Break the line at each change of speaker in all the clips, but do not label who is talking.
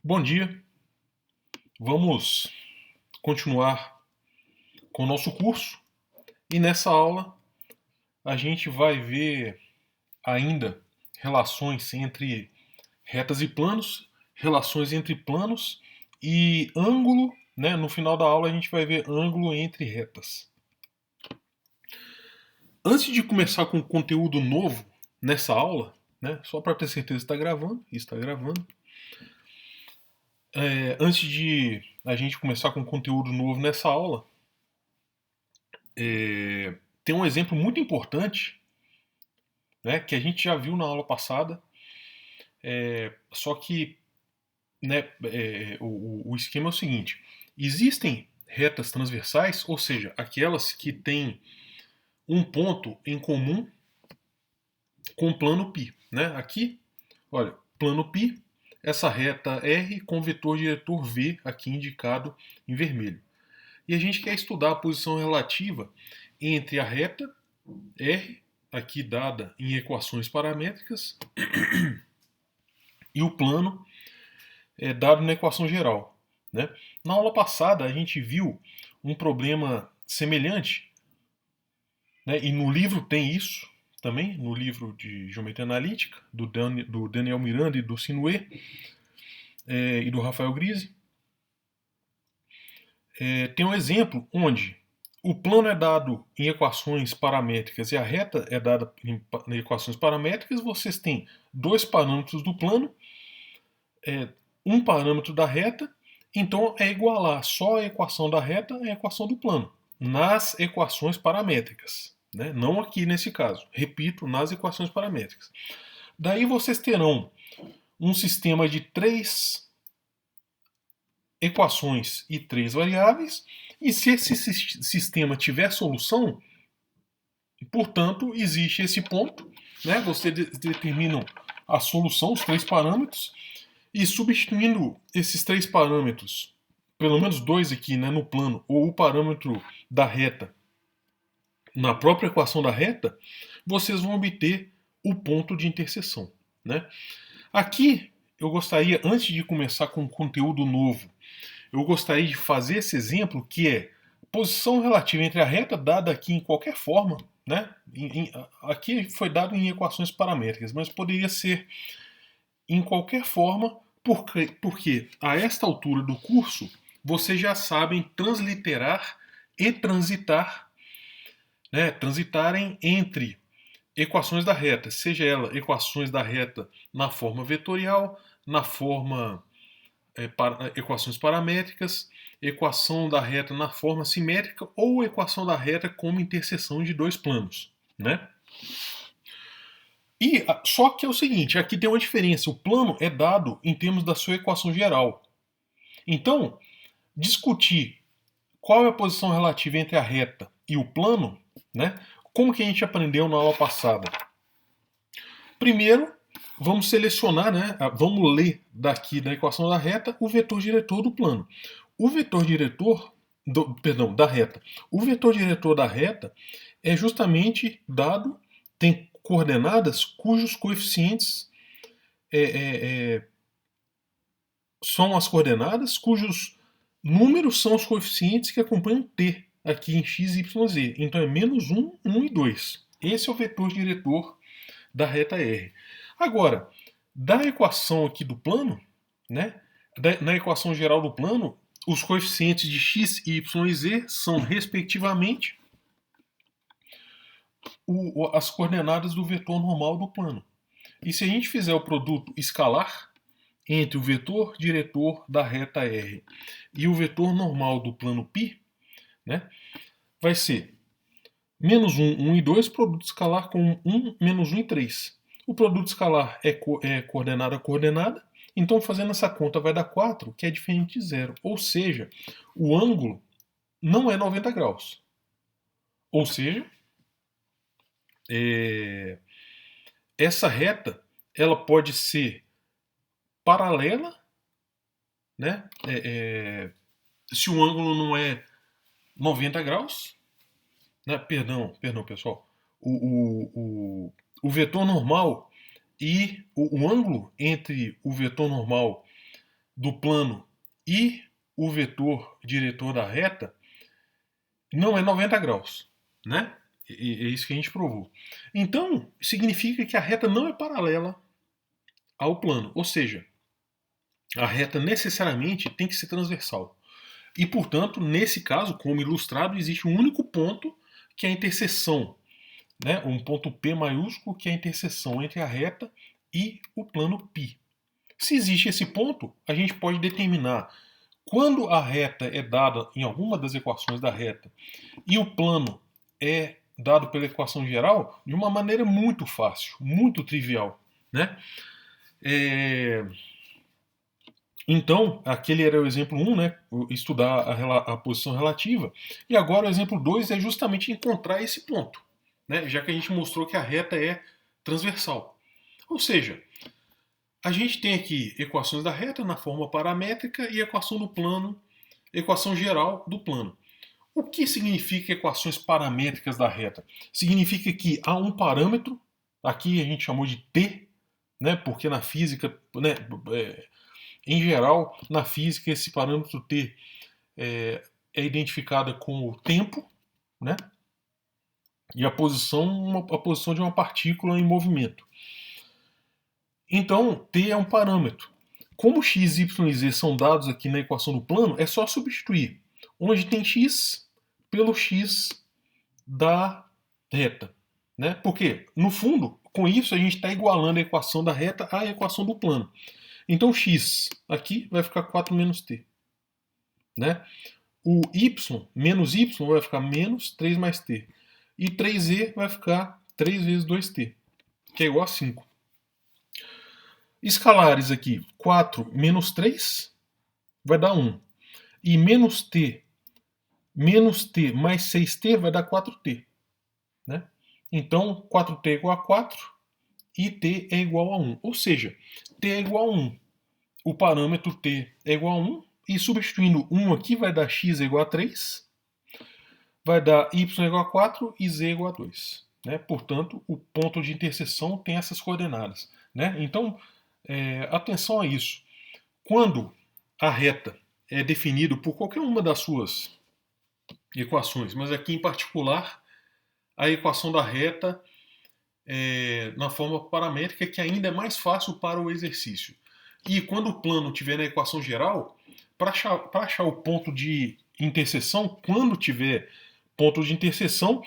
Bom dia, vamos continuar com o nosso curso e nessa aula a gente vai ver ainda relações entre retas e planos, relações entre planos e ângulo, né? No final da aula a gente vai ver ângulo entre retas. Antes de começar com conteúdo novo nessa aula, né? Só para ter certeza que está gravando. Antes de a gente começar com conteúdo novo nessa aula, tem um exemplo muito importante, né, que a gente já viu na aula passada, só que, né, o esquema é o seguinte: existem retas transversais, ou seja, aquelas que têm um ponto em comum com o plano π. Né? Aqui, olha, plano π, essa reta R com vetor diretor V, aqui indicado em vermelho. E a gente quer estudar a posição relativa entre a reta R, aqui dada em equações paramétricas, e o plano dado na equação geral. Né? Na aula passada a gente viu um problema semelhante, né? E no livro tem isso também, no livro de Geometria Analítica, do Daniel Miranda e do Sinué, e do Rafael Grise. Tem um exemplo onde o plano é dado em equações paramétricas e a reta é dada em equações paramétricas. Vocês têm dois parâmetros do plano, um parâmetro da reta, então é igualar só a equação da reta à equação do plano, nas equações paramétricas. Né? Não aqui nesse caso, repito, nas equações paramétricas. Daí vocês terão um sistema de 3 equações e 3 variáveis, e se esse sistema tiver solução, portanto, existe esse ponto, né? Você determina a solução, os 3 parâmetros, e substituindo esses 3 parâmetros, pelo menos 2 aqui, né, no plano, ou o parâmetro da reta na própria equação da reta, vocês vão obter o ponto de interseção. Né? Aqui, eu gostaria, antes de começar com conteúdo novo, eu gostaria de fazer esse exemplo, que é posição relativa entre a reta dada aqui em qualquer forma, né? Aqui foi dado em equações paramétricas, mas poderia ser em qualquer forma, porque a esta altura do curso vocês já sabem transliterar e transitar, né? Transitarem entre equações da reta, seja ela equações da reta na forma vetorial, na forma equações paramétricas, equação da reta na forma simétrica ou equação da reta como interseção de dois planos. Né? E só que é o seguinte, aqui tem uma diferença, o plano é dado em termos da sua equação geral. Então, discutir qual é a posição relativa entre a reta e o plano, né? Como que a gente aprendeu na aula passada? Primeiro, vamos selecionar, né? Vamos ler daqui da equação da reta o vetor diretor do plano. O vetor diretor, da reta. O vetor diretor da reta é justamente dado, tem coordenadas cujos coeficientes são as coordenadas cujos números são os coeficientes que acompanham t aqui em x, y, z. Então é menos 1, 1 e 2. Esse é o vetor diretor da reta R. Agora, da equação aqui do plano, né, na equação geral do plano, os coeficientes de x, y e z são, respectivamente, as coordenadas do vetor normal do plano. E se a gente fizer o produto escalar entre o vetor diretor da reta R e o vetor normal do plano π, né, vai ser menos 1, 1 e 2, produto escalar com 1, menos 1 e 3. O produto escalar é coordenada a coordenada, então fazendo essa conta vai dar 4, que é diferente de zero. Ou seja, o ângulo não é 90 graus. Ou seja, essa reta ela pode ser paralela, né? Se o ângulo não é 90 graus, né? Perdão, pessoal. O vetor normal e o ângulo entre o vetor normal do plano e o vetor diretor da reta não é 90 graus, né? É isso que a gente provou. Então, significa que a reta não é paralela ao plano, ou seja, a reta necessariamente tem que ser transversal. E, portanto, nesse caso, como ilustrado, existe um único ponto que é a interseção, né? Um ponto P maiúsculo que é a interseção entre a reta e o plano π. Se existe esse ponto, a gente pode determinar quando a reta é dada em alguma das equações da reta e o plano é dado pela equação geral de uma maneira muito fácil, muito trivial, né? Então, aquele era o exemplo 1, né? Estudar a posição relativa. E agora o exemplo 2 é justamente encontrar esse ponto, né? Já que a gente mostrou que a reta é transversal. Ou seja, a gente tem aqui equações da reta na forma paramétrica e equação do plano, equação geral do plano. O que significa equações paramétricas da reta? Significa que há um parâmetro, aqui a gente chamou de t, né? Porque na física, né, em geral, na física, esse parâmetro t é identificado com o tempo, né? E a posição de uma partícula em movimento. Então, t é um parâmetro. Como x, y e z são dados aqui na equação do plano, é só substituir onde tem x pelo x da reta, né? Porque, no fundo, com isso a gente está igualando a equação da reta à equação do plano. Então, x aqui vai ficar 4 menos t, né? O y menos y vai ficar menos 3 mais t. E 3z vai ficar 3 vezes 2t, que é igual a 5. Escalares aqui, 4 menos 3 vai dar 1. E menos t mais 6t vai dar 4t. Né? Então, 4t é igual a 4 e t é igual a 1. Ou seja, t é igual a 1. O parâmetro t é igual a 1. E substituindo 1 aqui vai dar x é igual a 3. Vai dar y é igual a 4 e z é igual a 2. Né? Portanto, o ponto de interseção tem essas coordenadas. Né? Então, atenção a isso. Quando a reta é definida por qualquer uma das suas equações, mas aqui em particular a equação da reta na forma paramétrica, que ainda é mais fácil para o exercício. E quando o plano estiver na equação geral, para achar o ponto de interseção, quando tiver ponto de interseção,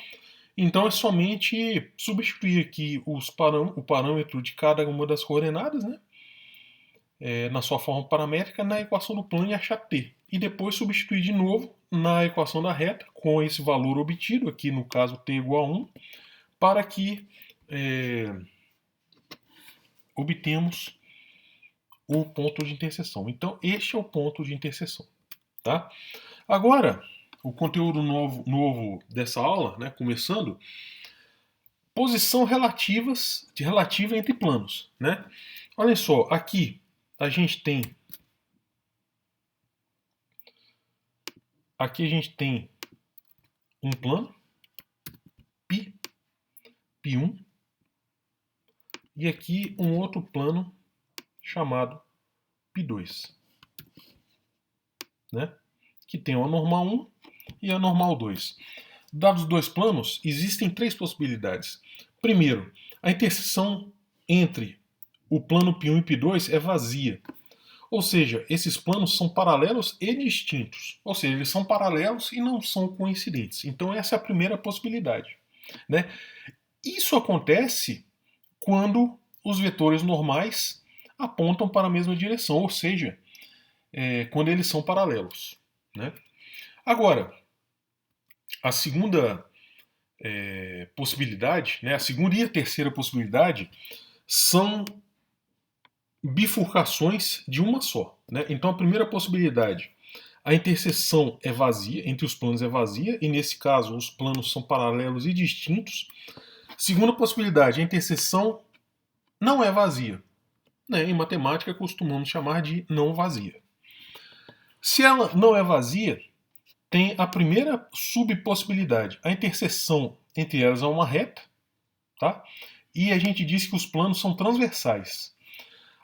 então é somente substituir aqui o parâmetro de cada uma das coordenadas, né? Na sua forma paramétrica na equação do plano e achar t. E depois substituir de novo na equação da reta com esse valor obtido, aqui no caso t igual a 1, para que obtemos o ponto de interseção. Então, este é o ponto de interseção. Tá? Agora, o conteúdo novo dessa aula, né, começando, posição relativa entre planos. Né? Olha só, aqui a gente tem um plano, π1, e aqui um outro plano chamado π2, né? Que tem a normal 1 e a normal 2. Dados os dois planos, existem três possibilidades. Primeiro, a interseção entre o plano π1 e π2 é vazia. Ou seja, esses planos são paralelos e distintos. Ou seja, eles são paralelos e não são coincidentes. Então essa é a primeira possibilidade. Né? Isso acontece quando os vetores normais apontam para a mesma direção, ou seja, quando eles são paralelos. Né? Agora, a segunda possibilidade, né, a segunda e a terceira possibilidade são bifurcações de uma só. Né? Então a primeira possibilidade, a interseção é vazia, entre os planos é vazia, e nesse caso os planos são paralelos e distintos. Segunda possibilidade, a interseção não é vazia. Né? Em matemática costumamos chamar de não vazia. Se ela não é vazia, tem a primeira subpossibilidade. A interseção entre elas é uma reta, tá? E a gente diz que os planos são transversais.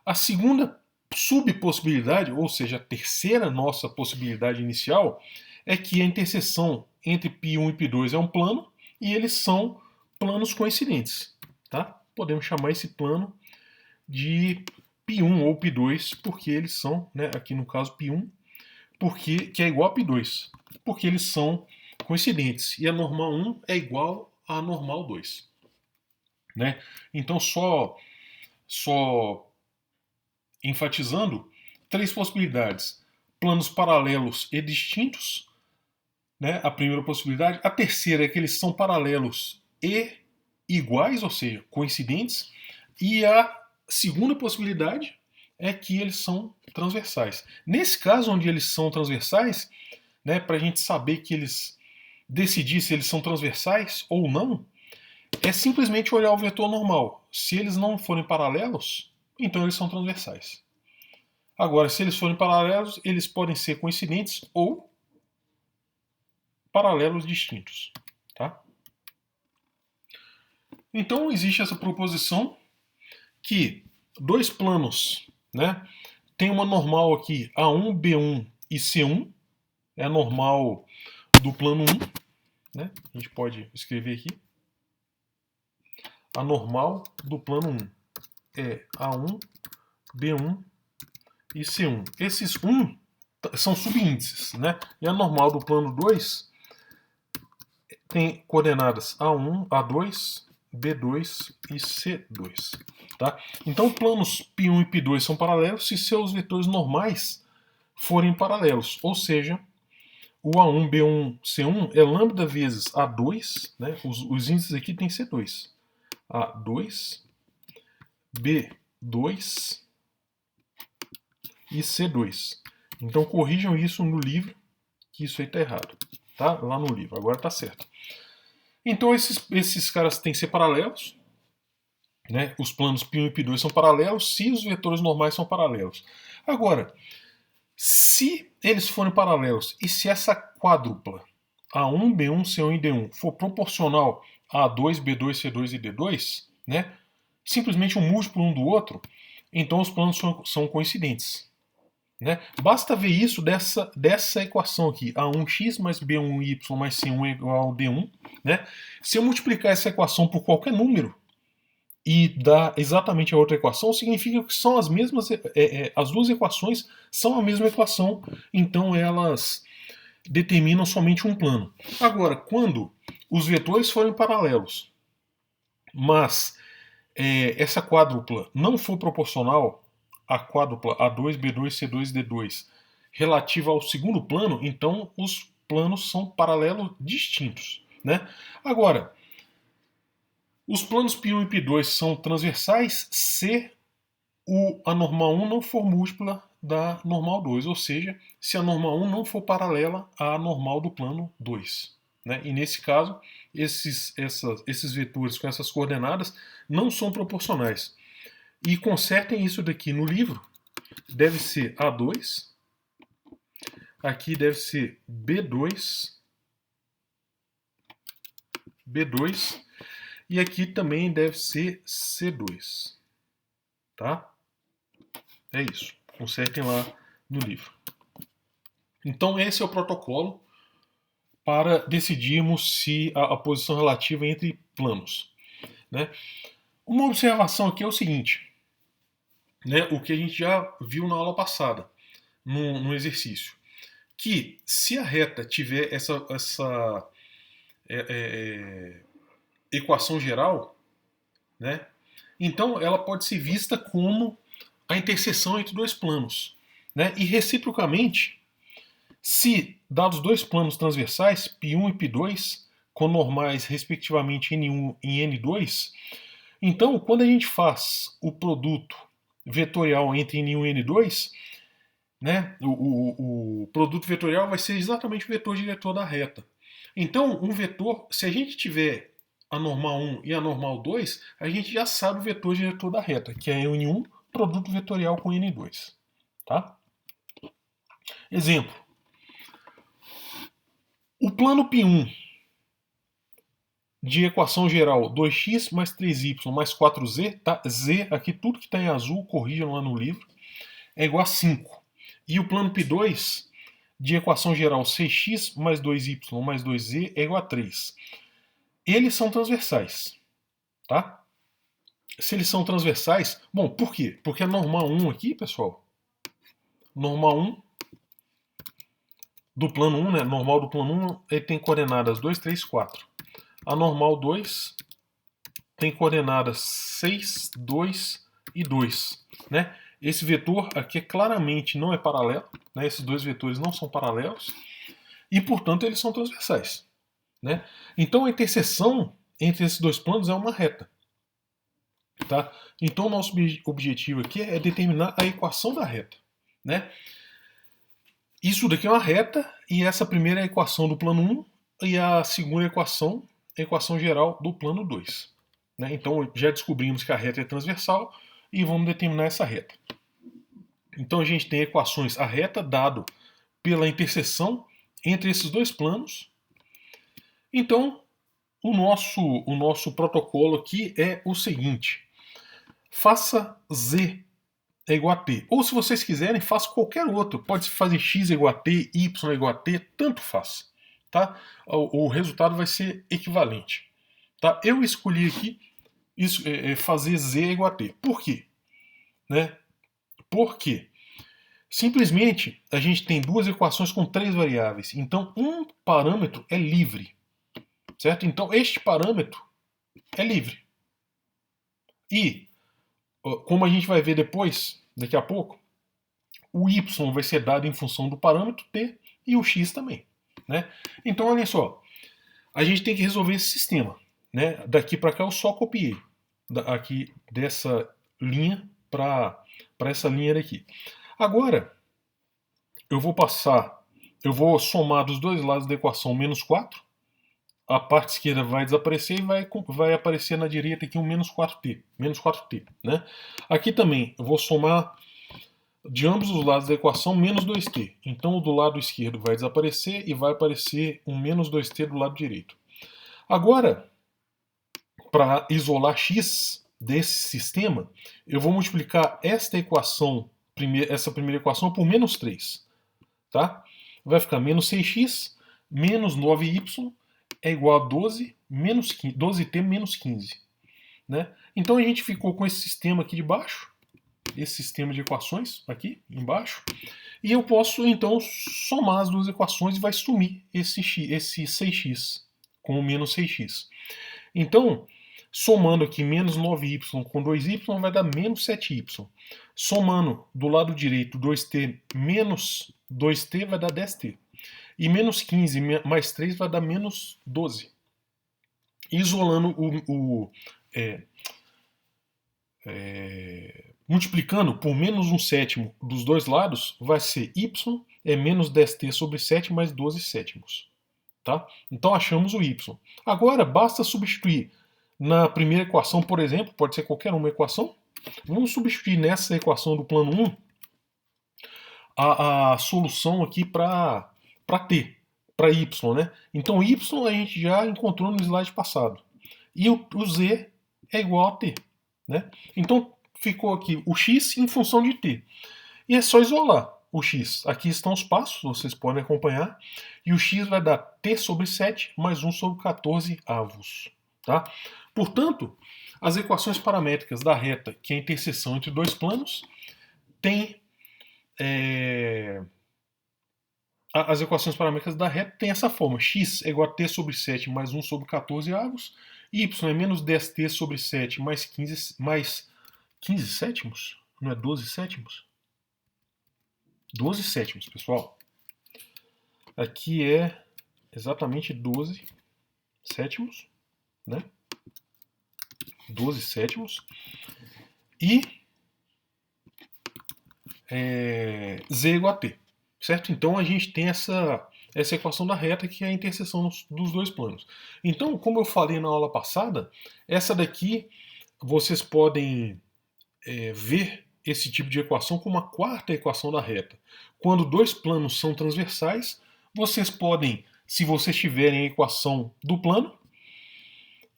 A segunda subpossibilidade, ou seja, a terceira nossa possibilidade inicial, é que a interseção entre π1 e π2 é um plano e eles são planos coincidentes. Tá? Podemos chamar esse plano de π1 ou π2, porque eles são, né, aqui no caso π1, que é igual a π2, porque eles são coincidentes. E a normal 1 é igual a normal 2. Né? Então, só enfatizando, três possibilidades. Planos paralelos e distintos, né? A primeira possibilidade. A terceira é que eles são paralelos e iguais, ou seja, coincidentes. E a segunda possibilidade é que eles são transversais. Nesse caso, onde eles são transversais, né, para a gente saber que eles decidir se eles são transversais ou não, é simplesmente olhar o vetor normal. Se eles não forem paralelos, então eles são transversais. Agora, se eles forem paralelos, eles podem ser coincidentes ou paralelos distintos. Tá? Então, existe essa proposição que dois planos, né, tem uma normal aqui, A1, B1 e C1, é a normal do plano 1. Né? A gente pode escrever aqui. A normal do plano 1 é A1, B1 e C1. Esses 1 são subíndices, né? E a normal do plano 2 tem coordenadas A1, A2, B2 e C2. Tá? Então, planos π1 e π2 são paralelos se seus vetores normais forem paralelos, ou seja, o A1, B1, C1 é lambda vezes A2, né? Os índices aqui tem C2. A2, B2 e C2. Então corrijam isso no livro, que isso aí está errado. Tá? Lá no livro, agora está certo. Então esses caras têm que ser paralelos. Né? Os planos π1 e π2 são paralelos se os vetores normais são paralelos. Agora, se eles forem paralelos e se essa quádrupla A1, B1, C1 e D1 for proporcional a A2, B2, C2 e D2, né? Simplesmente um múltiplo um do outro, então os planos são coincidentes. Né? Basta ver isso dessa equação aqui, A1x mais B1y mais C1 é igual a D1. Né? Se eu multiplicar essa equação por qualquer número e dar exatamente a outra equação, significa que são as mesmas, as duas equações são a mesma equação, então elas determinam somente um plano. Agora, quando os vetores forem paralelos, mas essa quádrupla não for proporcional à quádrupla A2, B2, C2 e D2 relativa ao segundo plano, então os planos são paralelos distintos. Né? Agora, os planos π1 e π2 são transversais se a normal 1 não for múltipla da normal 2, ou seja, se a normal 1 não for paralela à normal do plano 2. Né? E nesse caso, esses vetores com essas coordenadas não são proporcionais. E consertem isso daqui no livro. Deve ser A2, aqui deve ser B2, e aqui também deve ser C2. Tá? É isso. Consertem lá no livro. Então esse é o protocolo para decidirmos se a posição relativa entre planos. Né? Uma observação aqui é o seguinte, né? O que a gente já viu na aula passada, no exercício, que se a reta tiver essa equação geral, né? Então ela pode ser vista como a interseção entre dois planos. Né? E reciprocamente, se dados dois planos transversais, π1 e π2, com normais respectivamente N1 e N2, então quando a gente faz o produto vetorial entre N1 e N2, né, o produto vetorial vai ser exatamente o vetor diretor da reta. Então, um vetor, se a gente tiver a normal 1 e a normal 2, a gente já sabe o vetor diretor da reta, que é N1, produto vetorial com N2. Tá? Exemplo. O plano π1 de equação geral 2x mais 3y mais 4z, tá? Z, aqui tudo que está em azul, corrijam lá no livro. é igual a 5. E o plano π2 de equação geral 6x mais 2y mais 2z é igual a 3. Eles são transversais, tá? Se eles são transversais, bom, por quê? Porque a normal 1 aqui, pessoal, normal 1 do plano 1, né? Normal do plano 1, ele tem coordenadas 2, 3, 4. A normal 2 tem coordenadas 6, 2 e 2, né? Esse vetor aqui claramente não é paralelo, né? Esses dois vetores não são paralelos e, portanto, eles são transversais, né? Então a interseção entre esses dois planos é uma reta, tá? Então o nosso objetivo aqui é determinar a equação da reta, né? Isso daqui é uma reta e essa primeira é a equação do plano 1 e a segunda equação é a equação geral do plano 2. Né? Então já descobrimos que a reta é transversal e vamos determinar essa reta. Então a gente tem equações, a reta dado pela interseção entre esses dois planos. Então o nosso protocolo aqui é o seguinte: faça Z é igual a T. Ou se vocês quiserem, faça qualquer outro. Pode fazer X igual a T, Y igual a T, tanto faz. Tá? O resultado vai ser equivalente. Tá? Eu escolhi aqui fazer Z igual a T. Por quê? Né? Por quê? Simplesmente a gente tem duas equações com três variáveis. Então um parâmetro é livre. Certo? Então este parâmetro é livre. E, como a gente vai ver depois, daqui a pouco, o y vai ser dado em função do parâmetro t e o x também. Né? Então, olha só, a gente tem que resolver esse sistema. Né? Daqui para cá eu só copiei aqui dessa linha para essa linha daqui. Agora, eu vou somar dos dois lados da equação menos 4. A parte esquerda vai desaparecer e vai aparecer na direita aqui um menos 4t. Menos 4t, né? Aqui também eu vou somar de ambos os lados da equação menos 2t. Então o do lado esquerdo vai desaparecer e vai aparecer um menos 2t do lado direito. Agora, para isolar x desse sistema, eu vou multiplicar essa primeira equação por menos 3. Tá? Vai ficar menos 6x menos 9y é igual a 12, 12t menos 15. Né? Então a gente ficou com esse sistema aqui de baixo, esse sistema de equações aqui embaixo, e eu posso então somar as duas equações e vai sumir esse 6x com o menos 6x. Então, somando aqui menos 9y com 2y vai dar menos 7y. Somando do lado direito 2t menos 2t vai dar 10t. E menos 15 mais 3 vai dar menos 12. Isolando multiplicando por menos 1/7 dos dois lados, vai ser y é menos 10t sobre 7 mais 12 sétimos. Tá? Então achamos o y. Agora basta substituir na primeira equação, por exemplo, pode ser qualquer uma equação. Vamos substituir nessa equação do plano 1 a solução aqui para t, para y, né? Então y a gente já encontrou no slide passado. E o z é igual a t, né? Então ficou aqui o x em função de t. E é só isolar o x. Aqui estão os passos, vocês podem acompanhar. E o x vai dar t sobre 7 mais 1 sobre 14 avos. Tá? Portanto, as equações paramétricas da reta, que é a interseção entre dois planos, tem as equações paramétricas da reta têm essa forma: x é igual a t sobre 7 mais 1 sobre 14 avos, y é menos 10t sobre 7 mais 15 sétimos? Não é 12 sétimos? 12 sétimos, pessoal. Aqui é exatamente 12 sétimos, né? 12 sétimos. E z é igual a t, certo? Então a gente tem essa equação da reta que é a interseção dos dois planos. Então, como eu falei na aula passada, essa daqui vocês podem ver esse tipo de equação como a quarta equação da reta. Quando dois planos são transversais, vocês podem, se vocês tiverem a equação do plano,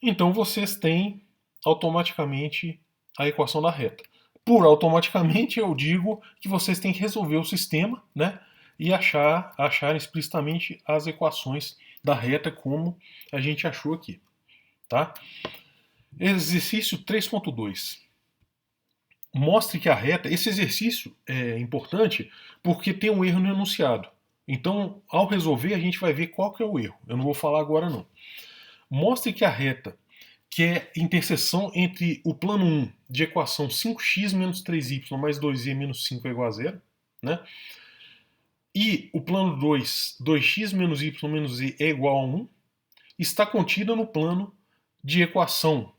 então vocês têm automaticamente a equação da reta. por automaticamente eu digo que vocês têm que resolver o sistema, né? E achar explicitamente as equações da reta como a gente achou aqui, tá? Exercício 3.2. Mostre que a reta, esse exercício é importante porque tem um erro no enunciado. Então, ao resolver, a gente vai ver qual que é o erro. Eu não vou falar agora não. Mostre que a reta, que é interseção entre o plano 1 de equação 5x menos 3y mais 2z menos 5 é igual a zero, né? E o plano 2, 2x menos y menos z é igual a 1, está contida no plano de equação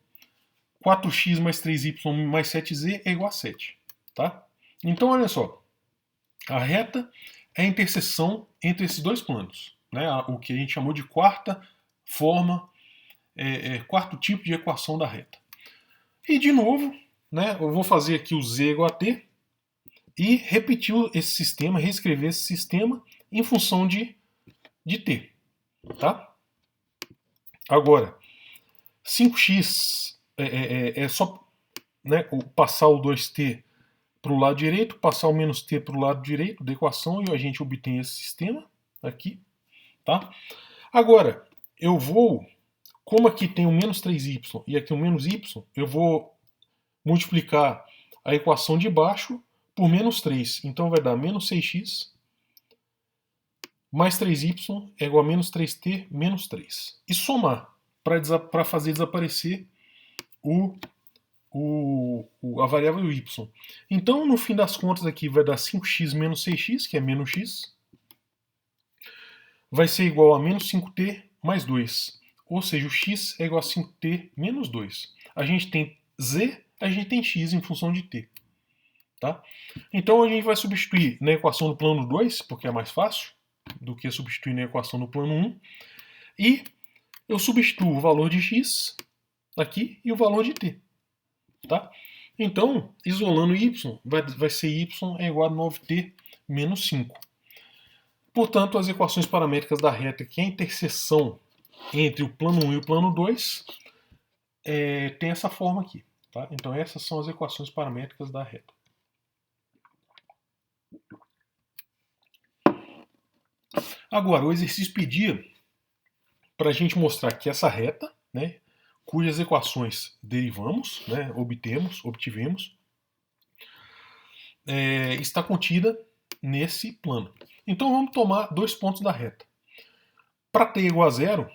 4x mais 3y mais 7z é igual a 7. Tá? Então, olha só. A reta é a interseção entre esses dois planos. Né? O que a gente chamou de quarta forma, quarto tipo de equação da reta. E, de novo, né, eu vou fazer aqui o z igual a t e repetir esse sistema, reescrever esse sistema em função de t. Tá? Agora, 5x é só, né, passar o 2t para o lado direito, passar o menos t para o lado direito da equação e a gente obtém esse sistema aqui. Tá? Agora, eu vou, como aqui tem o menos 3y e aqui o menos y, eu vou multiplicar a equação de baixo por menos 3. Então vai dar menos 6x mais 3y é igual a menos 3t menos 3. E somar para fazer desaparecer a variável y. Então, no fim das contas, aqui vai dar 5x menos 6x, que é menos x, vai ser igual a menos 5t mais 2. Ou seja, o x é igual a 5t menos 2. A gente tem z, a gente tem x em função de t. Tá? Então, a gente vai substituir na equação do plano 2, porque é mais fácil do que substituir na equação do plano 1. E eu substituo o valor de x aqui e o valor de t. Tá? Então, isolando y, vai ser y é igual a 9t menos 5. Portanto, as equações paramétricas da reta, que é a interseção entre o plano 1 e o plano 2, tem essa forma aqui. Tá? Então, essas são as equações paramétricas da reta. Agora, o exercício pedia para a gente mostrar que essa reta, né, cujas equações derivamos, né, obtivemos, está contida nesse plano. Então vamos tomar dois pontos da reta. Para t igual a zero,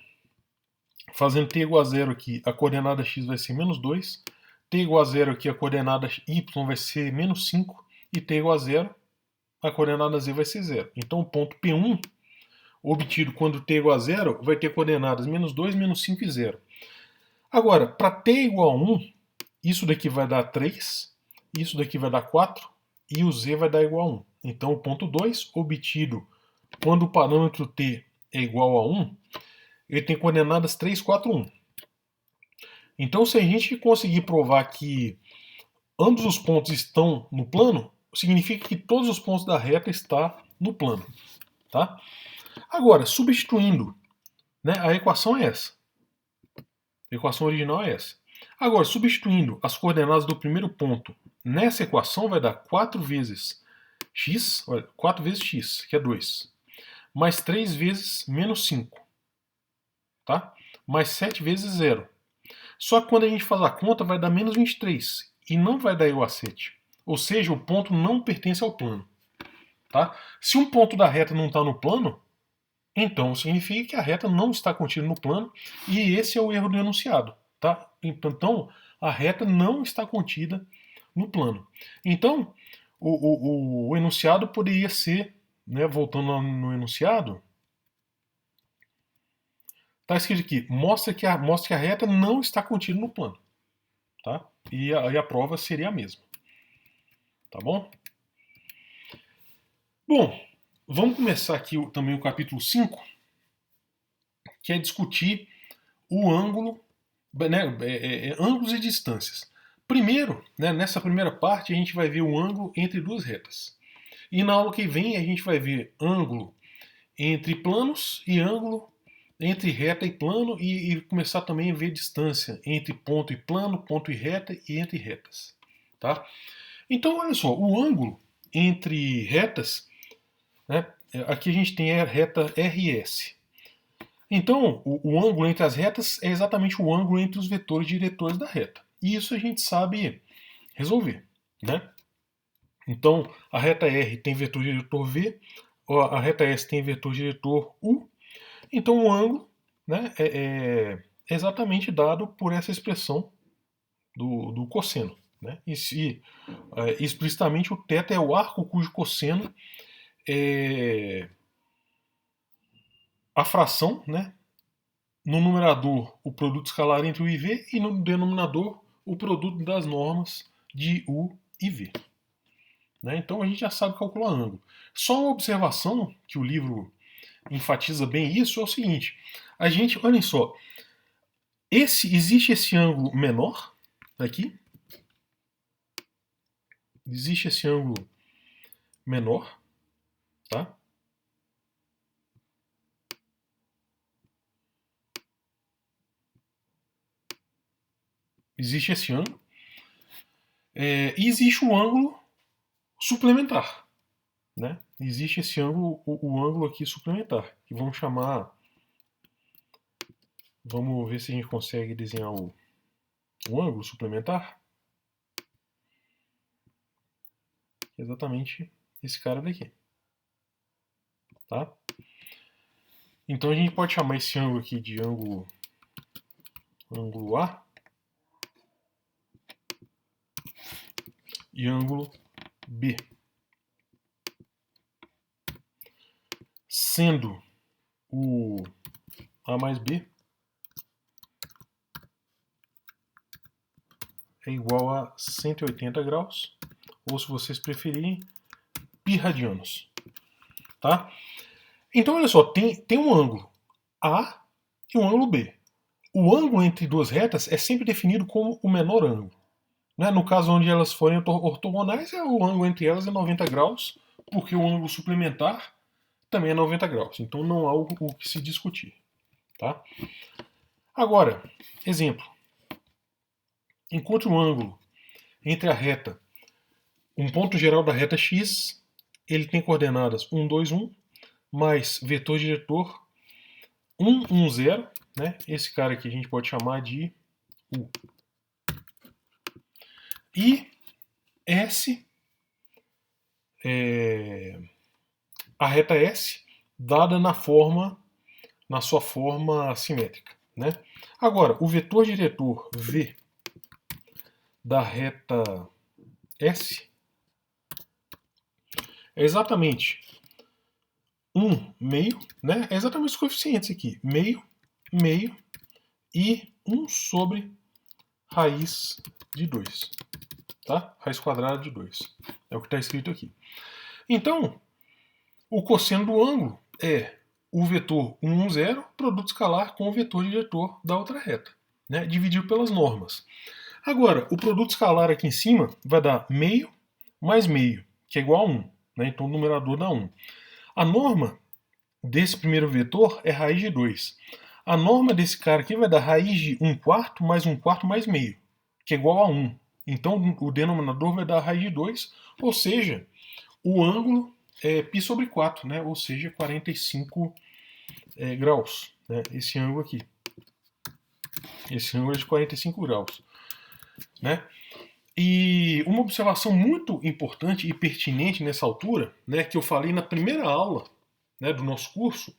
fazendo t igual a zero aqui, a coordenada x vai ser menos 2, t igual a zero aqui, a coordenada y vai ser menos 5, e t igual a zero, a coordenada z vai ser zero. Então o ponto P1, obtido quando t igual a zero, vai ter coordenadas menos 2, menos 5 e 0. Agora, para t igual a 1, isso daqui vai dar 3, isso daqui vai dar 4, e o z vai dar igual a 1. Então o ponto 2, obtido quando o parâmetro t é igual a 1, ele tem coordenadas 3, 4, 1. Então, se a gente conseguir provar que ambos os pontos estão no plano, significa que todos os pontos da reta estão no plano. Tá? Agora, substituindo, né, a equação é essa. A equação original é essa. Agora, substituindo as coordenadas do primeiro ponto nessa equação, vai dar 4 vezes x, olha, 4 vezes x, que é 2, mais 3 vezes menos 5, tá? Mais 7 vezes 0. Só que quando a gente faz a conta, vai dar menos 23, e não vai dar igual a 7. Ou seja, o ponto não pertence ao plano. Tá? Se um ponto da reta não está no plano, então significa que a reta não está contida no plano, e esse é o erro do enunciado. Tá? Então, a reta não está contida no plano. Então, o enunciado poderia ser, né, voltando no enunciado, está escrito aqui, mostra que a reta não está contida no plano. Tá? E a prova seria a mesma. Tá bom? Bom, vamos começar aqui também o capítulo 5, que é discutir o ângulo, né, ângulos e distâncias. Primeiro, né, nessa primeira parte, a gente vai ver o ângulo entre duas retas. E na aula que vem, a gente vai ver ângulo entre planos e ângulo entre reta e plano, e começar também a ver distância entre ponto e plano, ponto e reta e entre retas. Tá? Então, olha só, o ângulo entre retas, né, aqui a gente tem a reta RS. Então, o ângulo entre as retas é exatamente o ângulo entre os vetores diretores da reta. E isso a gente sabe resolver, né? Então, a reta R tem vetor diretor V, a reta S tem vetor diretor U. Então, o ângulo, né, é exatamente dado por essa expressão do cosseno. Né? E se explicitamente o θ é o arco cujo cosseno é a fração, né? No numerador, o produto escalar entre U e V, e no denominador, o produto das normas de U e V. Né? Então a gente já sabe calcular ângulo. Só uma observação, que o livro enfatiza bem isso, é o seguinte: a gente, olhem só, existe esse ângulo menor aqui, existe esse ângulo menor, tá? Existe esse ângulo. E existe o ângulo suplementar. Né? Existe esse ângulo, o ângulo aqui suplementar, que vamos chamar. Vamos ver se a gente consegue desenhar o ângulo suplementar. Exatamente esse cara daqui. Tá? Então a gente pode chamar esse ângulo aqui de ângulo A e ângulo B. Sendo o A mais B é igual a 180 graus, ou se vocês preferirem, π radianos. Tá? Então, olha só, tem um ângulo A e um ângulo B. O ângulo entre duas retas é sempre definido como o menor ângulo. Né? No caso onde elas forem ortogonais, o ângulo entre elas é 90 graus, porque o ângulo suplementar também é 90 graus. Então não há o que se discutir. Tá? Agora, exemplo. Encontre um ângulo entre a reta, um ponto geral da reta x, ele tem coordenadas 1, 2, 1, mais vetor diretor 1, 1, 0. Né? Esse cara aqui a gente pode chamar de U. E S, a reta S, dada na sua forma simétrica. Né? Agora, o vetor diretor V da reta S é exatamente 1 meio, né? É exatamente os coeficientes aqui, meio, meio e 1 sobre raiz de 2. Tá? Raiz quadrada de 2. É o que está escrito aqui. Então, o cosseno do ângulo é o vetor 1, 0, produto escalar com o vetor diretor da outra reta, né? Dividido pelas normas. Agora, o produto escalar aqui em cima vai dar meio mais meio, que é igual a 1. Né? Então, o numerador dá 1. A norma desse primeiro vetor é raiz de 2. A norma desse cara aqui vai dar raiz de 1 quarto mais meio, que é igual a 1. Então, o denominador vai dar raiz de 2, ou seja, o ângulo é π sobre 4, né? Ou seja, 45 graus. Né? Esse ângulo aqui. Esse ângulo é de 45 graus. Né? E uma observação muito importante e pertinente nessa altura, né, que eu falei na primeira aula, né, do nosso curso,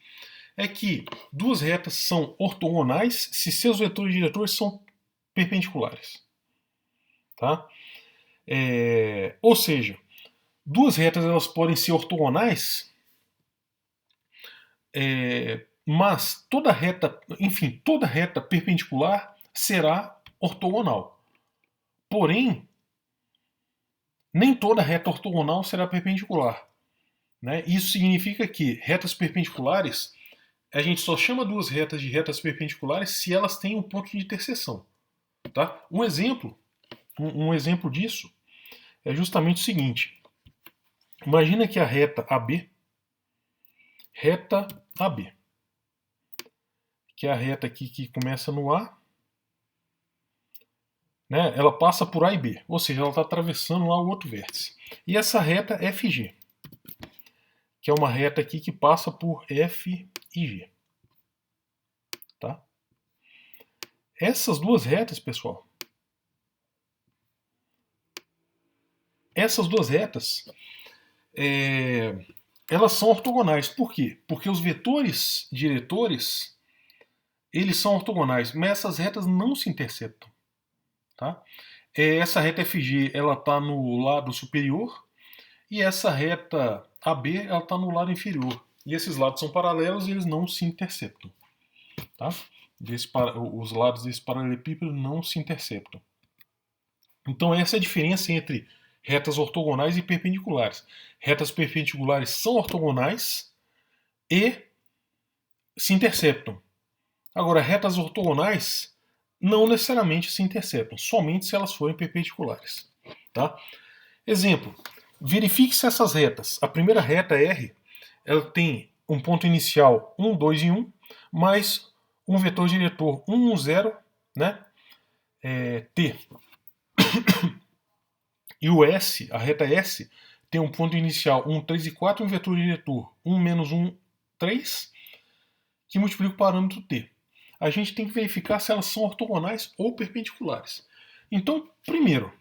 é que duas retas são ortogonais se seus vetores diretores são perpendiculares. Tá? Ou seja, duas retas elas podem ser ortogonais, mas toda reta perpendicular será ortogonal. Porém, nem toda reta ortogonal será perpendicular. Né? Isso significa que retas perpendiculares, a gente só chama duas retas de retas perpendiculares se elas têm um ponto de interseção. Tá? Um exemplo disso é justamente o seguinte. Imagina que a reta AB, que é a reta aqui que começa no A, né, ela passa por A e B, ou seja, ela está atravessando lá o outro vértice. E essa reta FG, que é uma reta aqui que passa por F e G. Tá? Essas duas retas, pessoal, essas duas retas, elas são ortogonais. Por quê? Porque os vetores diretores, eles são ortogonais, mas essas retas não se interceptam. Tá? Essa reta FG ela está no lado superior e essa reta AB ela está no lado inferior. E esses lados são paralelos e eles não se interceptam. Tá? Os lados desse paralelepípedo não se interceptam. Então essa é a diferença entre retas ortogonais e perpendiculares. Retas perpendiculares são ortogonais e se interceptam. Agora, retas ortogonais não necessariamente se interceptam, somente se elas forem perpendiculares. Tá? Exemplo, verifique se essas retas, a primeira reta R, ela tem um ponto inicial 1, 2 e 1, mais um vetor diretor 1, 1, 0, né? T. E o S, a reta S, tem um ponto inicial 1, 3 e 4 e um vetor diretor 1, menos 1, 3, que multiplica o parâmetro T. A gente tem que verificar se elas são ortogonais ou perpendiculares. Então, primeiro,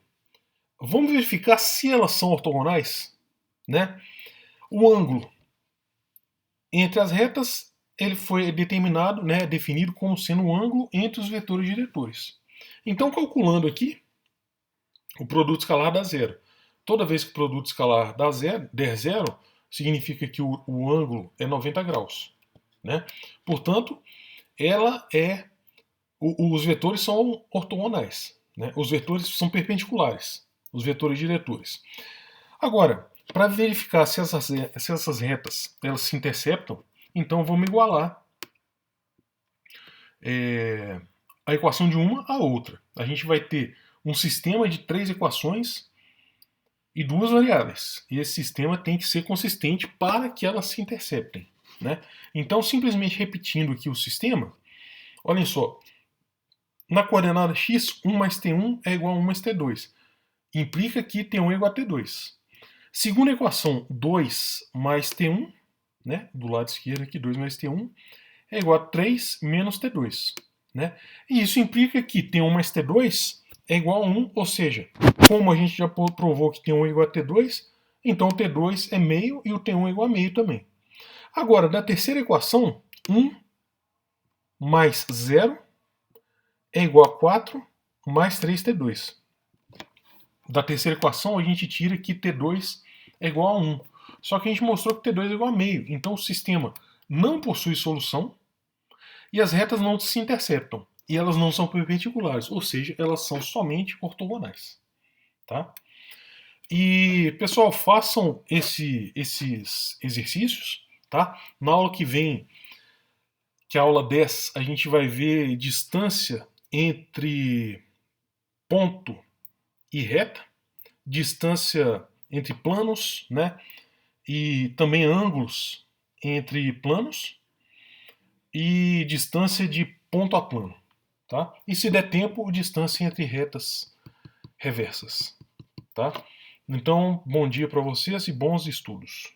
vamos verificar se elas são ortogonais, né? O ângulo entre as retas ele foi determinado, né, definido como sendo um ângulo entre os vetores diretores. Então, calculando aqui, o produto escalar dá zero. Toda vez que o produto escalar der zero, significa que o ângulo é 90 graus. Né? Portanto, os vetores são ortogonais. Né? Os vetores são perpendiculares, os vetores diretores. Agora, para verificar se essas retas elas se interceptam, então vamos igualar a equação de uma à outra. A gente vai ter um sistema de 3 equações e 2 variáveis. E esse sistema tem que ser consistente para que elas se interceptem. Né? Então, simplesmente repetindo aqui o sistema, olhem só. Na coordenada x, 1 mais t1 é igual a 1 mais t2. Implica que t1 é igual a t2. Segunda equação, 2 mais t1, né, do lado esquerdo aqui, 2 mais t1, é igual a 3 menos t2. Né? E isso implica que t1 mais t2 é igual a 1, ou seja, como a gente já provou que t1 é igual a t2, então o t2 é meio e o t1 é igual a meio também. Agora, da terceira equação, 1 mais 0 é igual a 4 mais 3t2. Da terceira equação, a gente tira que t2 é igual a 1. Só que a gente mostrou que t2 é igual a meio. Então o sistema não possui solução e as retas não se interceptam. E elas não são perpendiculares, ou seja, elas são somente ortogonais. Tá? E, pessoal, façam esses exercícios. Tá? Na aula que vem, que é a aula 10, a gente vai ver distância entre ponto e reta, distância entre planos, né? E também ângulos entre planos e distância de ponto a plano. Tá? E se der tempo, distância entre retas reversas. Tá? Então, bom dia para vocês e bons estudos.